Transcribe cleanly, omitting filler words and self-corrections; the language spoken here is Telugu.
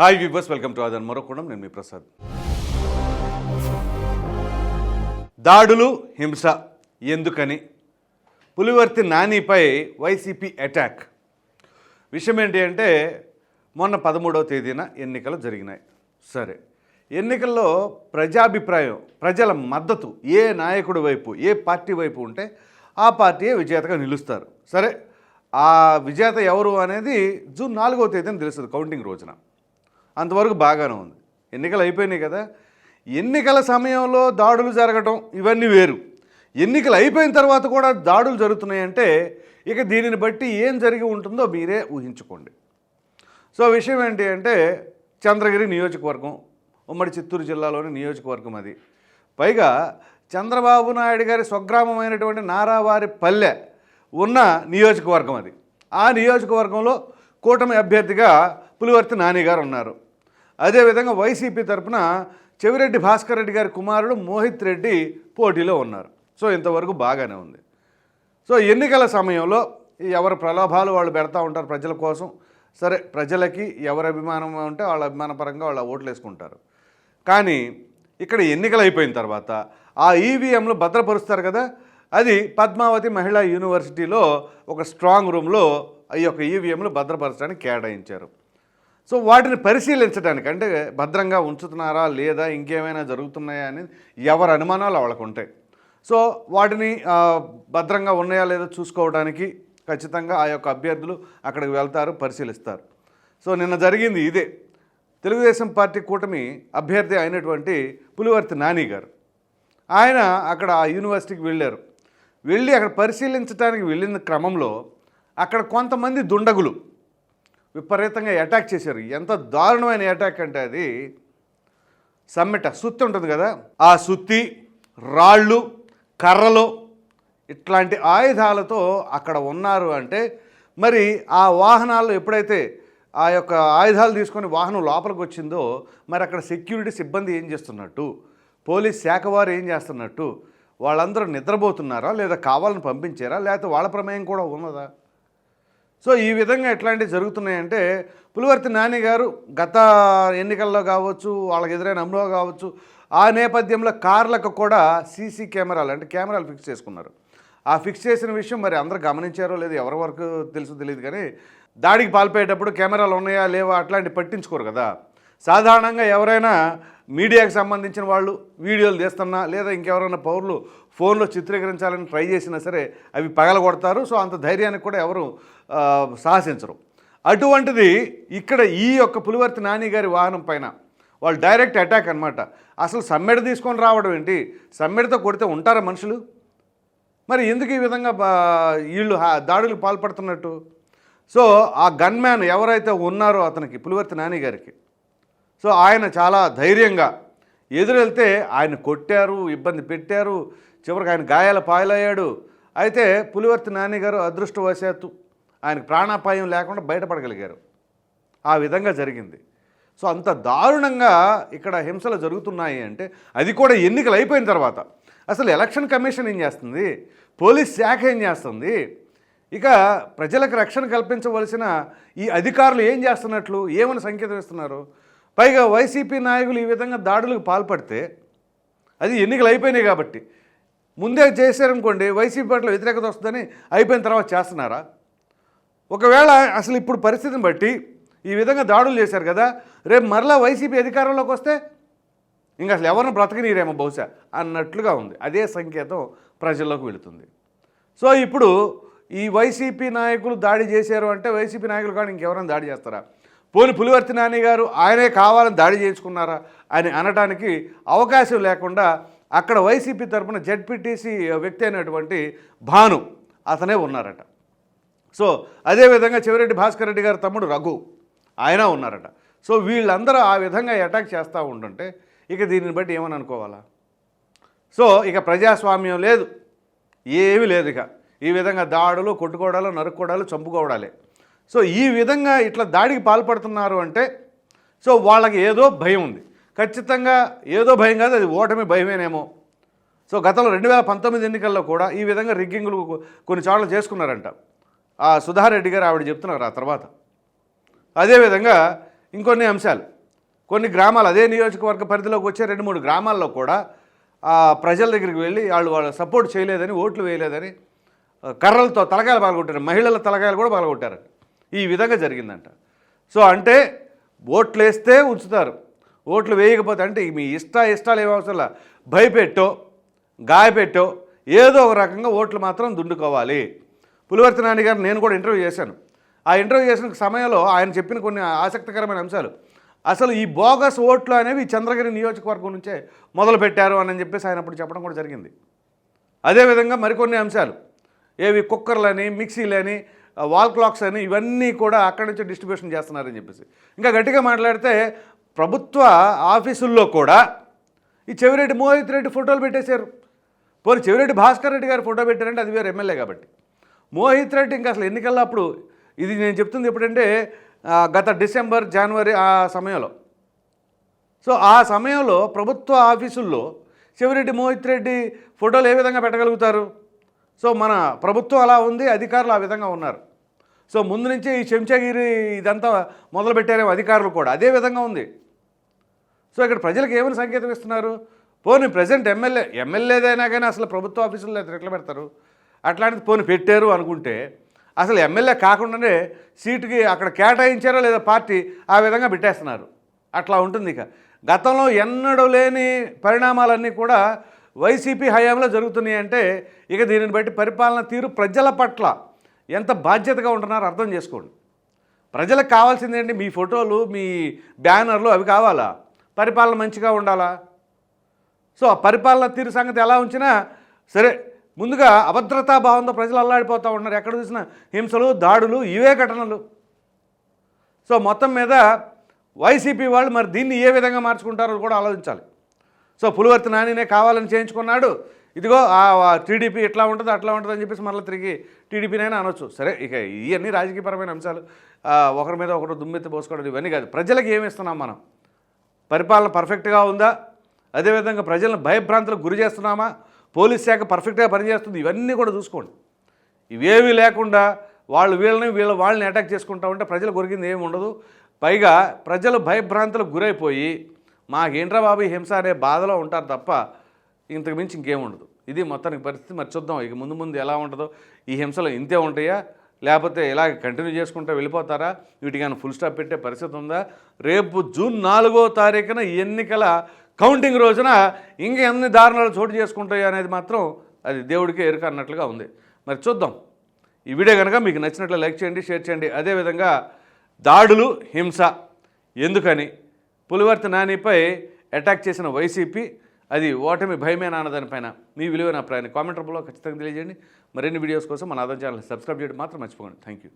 హాయ్ వ్యూవర్స్, వెల్కమ్ టు ఆదన్ మరొకడం. నేను మీ ప్రసాద్. దాడులు, హింస ఎందుకని? పులివర్తి నానిపై వైసీపీ అటాక్. విషయం ఏంటి అంటే, మొన్న 13వ తేదీన ఎన్నికలు జరిగినాయి. సరే, ఎన్నికల్లో ప్రజాభిప్రాయం, ప్రజల మద్దతు ఏ నాయకుడి వైపు, ఏ పార్టీ వైపు ఉంటే ఆ పార్టీయే విజేతగా నిలుస్తారు. సరే, ఆ విజేత ఎవరు అనేది జూన్ 4వ తేదీన తెలుస్తుంది, కౌంటింగ్ రోజున. అంతవరకు బాగానే ఉంది. ఎన్నికలు అయిపోయినాయి కదా. ఎన్నికల సమయంలో దాడులు జరగటం ఇవన్నీ వేరు. ఎన్నికలు అయిపోయిన తర్వాత కూడా దాడులు జరుగుతున్నాయంటే ఇక దీనిని బట్టి ఏం జరిగి ఉంటుందో మీరే ఊహించుకోండి. సో విషయం ఏంటి అంటే, చంద్రగిరి నియోజకవర్గం, ఉమ్మడి చిత్తూరు జిల్లాలోని నియోజకవర్గం అది. పైగా చంద్రబాబు నాయుడు గారి స్వగ్రామమైనటువంటి నారావారి పల్లె ఉన్న నియోజకవర్గం అది. ఆ నియోజకవర్గంలో కూటమి అభ్యర్థిగా పులివర్తి నాని గారు ఉన్నారు. అదేవిధంగా వైసీపీ తరఫున చెవిరెడ్డి భాస్కర్ రెడ్డి గారి కుమారుడు మోహిత్ రెడ్డి పోటీలో ఉన్నారు. సో ఇంతవరకు బాగానే ఉంది. సో ఎన్నికల సమయంలో ఎవరి ప్రలోభాలు వాళ్ళు పెడతా ఉంటారు ప్రజల కోసం. సరే, ప్రజలకి ఎవరి అభిమానం ఉంటే వాళ్ళ అభిమానపరంగా వాళ్ళ ఓట్లు వేసుకుంటారు. కానీ ఇక్కడ ఎన్నికలు అయిపోయిన తర్వాత ఆ ఈవీఎంలు భద్రపరుస్తారు కదా, అది పద్మావతి మహిళా యూనివర్సిటీలో ఒక స్ట్రాంగ్ రూమ్లో ఈ యొక్క ఈవీఎంలు భద్రపరచడానికి కేటాయించారు. సో వాటిని పరిశీలించడానికి, అంటే భద్రంగా ఉంచుతున్నారా లేదా, ఇంకేమైనా జరుగుతున్నాయా అని ఎవరి అనుమానాలు వాళ్ళకు ఉంటాయి. సో వాటిని భద్రంగా ఉన్నాయా లేదా చూసుకోవడానికి ఖచ్చితంగా ఆ యొక్క అభ్యర్థులు అక్కడికి వెళ్తారు, పరిశీలిస్తారు. సో నిన్న జరిగింది ఇదే. తెలుగుదేశం పార్టీ కూటమి అభ్యర్థి అయినటువంటి పులివర్తి నాని గారు, ఆయన అక్కడ ఆ యూనివర్సిటీకి వెళ్ళి అక్కడ పరిశీలించడానికి వెళ్ళిన క్రమంలో అక్కడ కొంతమంది దుండగులు విపరీతంగా అటాక్ చేశారు. ఎంత దారుణమైన అటాక్ అంటే, అది సమ్మెట సుత్తి ఉంటుంది కదా, ఆ సుత్తి, రాళ్ళు, కర్రలు ఇట్లాంటి ఆయుధాలతో అక్కడ ఉన్నారు. అంటే మరి ఆ వాహనాల్లో ఎప్పుడైతే ఆ యొక్క ఆయుధాలు తీసుకొని వాహనం లోపలికి వచ్చిందో, మరి అక్కడ సెక్యూరిటీ సిబ్బంది ఏం చేస్తున్నట్టు, పోలీస్ శాఖ వారు ఏం చేస్తున్నట్టు, వాళ్ళందరూ నిద్రపోతున్నారా లేదా కావాలని పంపించారా లేకపోతే వాళ్ళ ప్రమేయం కూడా ఉన్నదా? సో ఈ విధంగా ఎట్లాంటివి జరుగుతున్నాయంటే, పులివర్తి నాని గారు గత ఎన్నికల్లో కావచ్చు, వాళ్ళకి ఎదురైన అనుభవం కావచ్చు, ఆ నేపథ్యంలో కార్లకు కూడా సీసీ కెమెరాలు, అంటే కెమెరాలు ఫిక్స్ చేసుకున్నారు. ఆ ఫిక్స్ చేసిన విషయం మరి అందరూ గమనించారో లేదో ఎవరి వరకు తెలుసో తెలియదు. కానీ దాడికి పాల్పోయేటప్పుడు కెమెరాలు ఉన్నాయా లేవా అట్లాంటివి పట్టించుకోరు కదా. సాధారణంగా ఎవరైనా మీడియాకు సంబంధించిన వాళ్ళు వీడియోలు తీస్తున్నా లేదా ఇంకెవరైనా పౌరులు ఫోన్లో చిత్రీకరించాలని ట్రై చేసినా సరే అవి పగలగొడతారు. సో అంత ధైర్యానికి కూడా ఎవరు సాహసించరు. అటువంటిది ఇక్కడ ఈ యొక్క పులివర్తి నాని గారి వాహనం పైన వాళ్ళు డైరెక్ట్ అటాక్ అనమాట. అసలు సమ్మెడ తీసుకొని రావడం ఏంటి? సమ్మెడతో కొడితే ఉంటారా మనుషులు? మరి ఎందుకు ఈ విధంగా వీళ్ళు దాడులకు పాల్పడుతున్నట్టు? సో ఆ గన్మ్యాన్ ఎవరైతే ఉన్నారో అతనికి, పులివర్తి నాని గారికి, సో ఆయన చాలా ధైర్యంగా ఎదురెళ్తే ఆయన కొట్టారు, ఇబ్బంది పెట్టారు, చివరికి ఆయన గాయాల పాలయ్యాడు. అయితే పులివర్తి నాని గారు అదృష్టవశాత్తు ఆయనకు ప్రాణాపాయం లేకుండా బయటపడగలిగారు. ఆ విధంగా జరిగింది. సో అంత దారుణంగా ఇక్కడ హింసలు జరుగుతున్నాయి అంటే, అది కూడా ఎన్నికలు అయిపోయిన తర్వాత. అసలు ఎలక్షన్ కమిషన్ ఏం చేస్తుంది, పోలీస్ శాఖ ఏం చేస్తుంది, ఇక ప్రజలకు రక్షణ కల్పించవలసిన ఈ అధికారులు ఏం చేస్తున్నట్లు, ఏమని సంకేతం ఇస్తున్నారు? పైగా వైసీపీ నాయకులు ఈ విధంగా దాడులకు పాల్పడితే, అది ఎన్నికలు అయిపోయినాయి కాబట్టి, ముందే చేశారనుకోండి వైసీపీ పట్ల వ్యతిరేకత వస్తుందని అయిపోయిన తర్వాత చేస్తున్నారా? ఒకవేళ అసలు ఇప్పుడు పరిస్థితిని బట్టి ఈ విధంగా దాడులు చేశారు కదా, రేపు మరలా వైసీపీ అధికారంలోకి వస్తే ఇంకా అసలు ఎవరిని బ్రతకనీరేమో బహుశా అన్నట్లుగా ఉంది. అదే సంకేతం ప్రజల్లోకి వెళుతుంది. సో ఇప్పుడు ఈ వైసీపీ నాయకులు దాడి చేశారు అంటే, వైసీపీ నాయకులు కానీ ఇంకెవరైనా దాడి చేస్తారా? పోని పులివర్తి నాని గారు ఆయనే కావాలని దాడి చేయించుకున్నారా అని అనడానికి అవకాశం లేకుండా అక్కడ వైసీపీ తరఫున జెడ్పీటీసీ వ్యక్తి అయినటువంటి భాను అతనే ఉన్నారట. సో అదేవిధంగా చెవిరెడ్డి భాస్కర్ రెడ్డి గారి తమ్ముడు రఘు ఆయన ఉన్నారట. సో వీళ్ళందరూ ఆ విధంగా అటాక్ చేస్తూ ఉంటుంటే ఇక దీనిని బట్టి ఏమని అనుకోవాలా? సో ఇక ప్రజాస్వామ్యం లేదు, ఏమీ లేదు. ఇక ఈ విధంగా దాడులు, కొట్టుకోవడాలు, నరుక్కోవడాలు, చంపుకోవడాలే. సో ఈ విధంగా ఇట్లా దాడికి పాల్పడుతున్నారు అంటే, సో వాళ్ళకి ఏదో భయం ఉంది. ఖచ్చితంగా ఏదో భయం కాదు, అది ఓటమి భయమేనేమో. సో గతంలో 2019 ఎన్నికల్లో కూడా ఈ విధంగా రిగ్గింగ్లు కొన్ని చోట్ల చేసుకున్నారంట. సుధారెడ్డి గారు ఆవిడ చెప్తున్నారు ఆ తర్వాత. అదేవిధంగా ఇంకొన్ని అంశాలు కొన్ని గ్రామాలు అదే నియోజకవర్గ పరిధిలోకి వచ్చే 2-3 గ్రామాల్లో కూడా ప్రజల దగ్గరికి వెళ్ళి వాళ్ళు సపోర్ట్ చేయలేదని, ఓట్లు వేయలేదని కర్రలతో తలకాయలు పగలగొట్టారు, మహిళల తలకాయలు కూడా పగలగొట్టారు. ఈ విధంగా జరిగిందంట. సో అంటే ఓట్లు వేస్తే ఉంచుతారు, ఓట్లు వేయకపోతే అంటే మీ ఇష్టాలు ఏమవసరంలా భయపెట్టో గాయపెట్టో ఏదో ఒక రకంగా ఓట్లు మాత్రం దుండుకోవాలి. పులివర్తి నాని గారు నేను కూడా ఇంటర్వ్యూ చేశాను. ఆ ఇంటర్వ్యూ చేసిన సమయంలో ఆయన చెప్పిన కొన్ని ఆసక్తికరమైన అంశాలు, అసలు ఈ బోగస్ ఓట్లు అనేవి చంద్రగిరి నియోజకవర్గం నుంచే మొదలుపెట్టారు అని చెప్పేసి ఆయన అప్పుడు చెప్పడం కూడా జరిగింది. అదేవిధంగా మరికొన్ని అంశాలు ఏవి కుక్కర్లని, మిక్సీలని, వాల్ క్లాక్స్ అని ఇవన్నీ కూడా అక్కడి నుంచి డిస్ట్రిబ్యూషన్ చేస్తున్నారని చెప్పేసి. ఇంకా గట్టిగా మాట్లాడితే ప్రభుత్వ ఆఫీసుల్లో కూడా ఈ చెవిరెడ్డి మోహిత్ రెడ్డి ఫోటోలు పెట్టేశారు. పోనీ చెవిరెడ్డి భాస్కర్ రెడ్డి గారు ఫోటో పెట్టారంటే అది వేరు ఎమ్మెల్యే కాబట్టి. మోహిత్ రెడ్డి ఇంకా అసలు ఎన్నికల్లో అప్పుడు ఇది నేను చెప్తుంది ఎప్పుడంటే గత డిసెంబర్ జనవరి ఆ సమయంలో. సో ఆ సమయంలో ప్రభుత్వ ఆఫీసుల్లో చెవిరెడ్డి మోహిత్ రెడ్డి ఫోటోలు ఏ విధంగా పెట్టగలుగుతారు? సో మన ప్రభుత్వం అలా ఉంది, అధికారులు ఆ విధంగా ఉన్నారు. సో ముందు నుంచే ఈ చెంచాగిరి ఇదంతా మొదలుపెట్టారేమో అధికారులు కూడా అదే విధంగా ఉంది. సో ఇక్కడ ప్రజలకు ఏమైనా సంకేతం ఇస్తున్నారు? పోనీ ప్రజెంట్ ఎమ్మెల్యేదైనా కానీ అసలు ప్రభుత్వ ఆఫీసుల్లో ఎట్లా పెడతారు? అట్లాంటిది పోనీ పెట్టారు అనుకుంటే అసలు ఎమ్మెల్యే కాకుండానే సీటుకి అక్కడ కేటాయించారో లేదా పార్టీ ఆ విధంగా పెట్టేస్తున్నారు. అట్లా ఉంటుంది. ఇక గతంలో ఎన్నడూ లేని పరిణామాలన్నీ కూడా వైసీపీ హయాంలో జరుగుతున్నాయి అంటే ఇక దీనిని బట్టి పరిపాలన తీరు ప్రజల పట్ల ఎంత బాధ్యతగా ఉంటున్నారో అర్థం చేసుకోండి. ప్రజలకు కావాల్సింది ఏంటి? మీ ఫోటోలు, మీ బ్యానర్లు అవి కావాలా? పరిపాలన మంచిగా ఉండాలా? సో ఆ పరిపాలన తీరు సంగతి ఎలా ఉంచినా సరే, ముందుగా అభద్రతా భావంతో ప్రజలు అల్లాడిపోతూ ఉన్నారు. ఎక్కడ చూసినా హింసలు, దాడులు, ఇవే ఘటనలు. సో మొత్తం మీద వైసీపీ వాళ్ళు మరి దీన్ని ఏ విధంగా మార్చుకుంటారో కూడా ఆలోచించాలి. సో పులివర్తి నానినే కావాలని చేయించుకున్నాడు, ఇదిగో టీడీపీ ఇట్లా ఉంటుంది అట్లా ఉంటుంది అని చెప్పేసి మళ్ళీ తిరిగి టీడీపీనైనా అనొచ్చు. సరే, ఇక ఇవన్నీ రాజకీయపరమైన అంశాలు. ఒకరి మీద ఒకరు దుమ్మెత్తి పోసుకోవడం ఇవన్నీ కాదు. ప్రజలకు ఏమి ఇస్తున్నాం మనం? పరిపాలన పర్ఫెక్ట్గా ఉందా? అదేవిధంగా ప్రజలను భయభ్రాంతులకు గురి చేస్తున్నామా? పోలీస్ శాఖ పర్ఫెక్ట్గా పనిచేస్తుంది? ఇవన్నీ కూడా చూసుకోండి. ఇవేమీ లేకుండా వాళ్ళని అటాక్ చేసుకుంటా ఉంటే ప్రజలు కొరికింది ఏమి ఉండదు. పైగా ప్రజలు భయభ్రాంతులకు గురైపోయి మాకేంట్రా బాబు ఈ హింస అనే బాధలో ఉంటారు తప్ప ఇంతకు మించి ఇంకేముండదు. ఇది మొత్తానికి పరిస్థితి. మరి చూద్దాం ఇక ముందు ఎలా ఉంటుందో. ఈ హింసలు ఇంతే ఉంటాయా, లేకపోతే ఇలా కంటిన్యూ చేసుకుంటూ వెళ్ళిపోతారా? వీటికైనా ఫుల్ స్టాప్ పెట్టే పరిస్థితి ఉందా? రేపు జూన్ 4వ తారీఖున ఎన్నికల కౌంటింగ్ రోజున ఇంకా ఎన్ని దారుణాలు చోటు చేసుకుంటాయో అనేది మాత్రం అది దేవుడికి ఎరుక అన్నట్లుగా ఉంది. మరి చూద్దాం. ఈ వీడియో కనుక మీకు నచ్చినట్లు లైక్ చేయండి, షేర్ చేయండి. అదేవిధంగా దాడులు, హింస ఎందుకని, పులివర్తి నానిపై అటాక్ చేసిన వైసీపీ అది ఓటమి భయమేనా అన్నదానిపైన మీ విలువైన అభిప్రాయాన్ని కామెంట్ రూపంలో ఖచ్చితంగా తెలియజేయండి. మరిన్ని వీడియోస్ కోసం మన ఆదాయం ఛానల్ సబ్స్క్రైబ్ చేయడం మాత్రం మర్చిపోకండి. Thank you.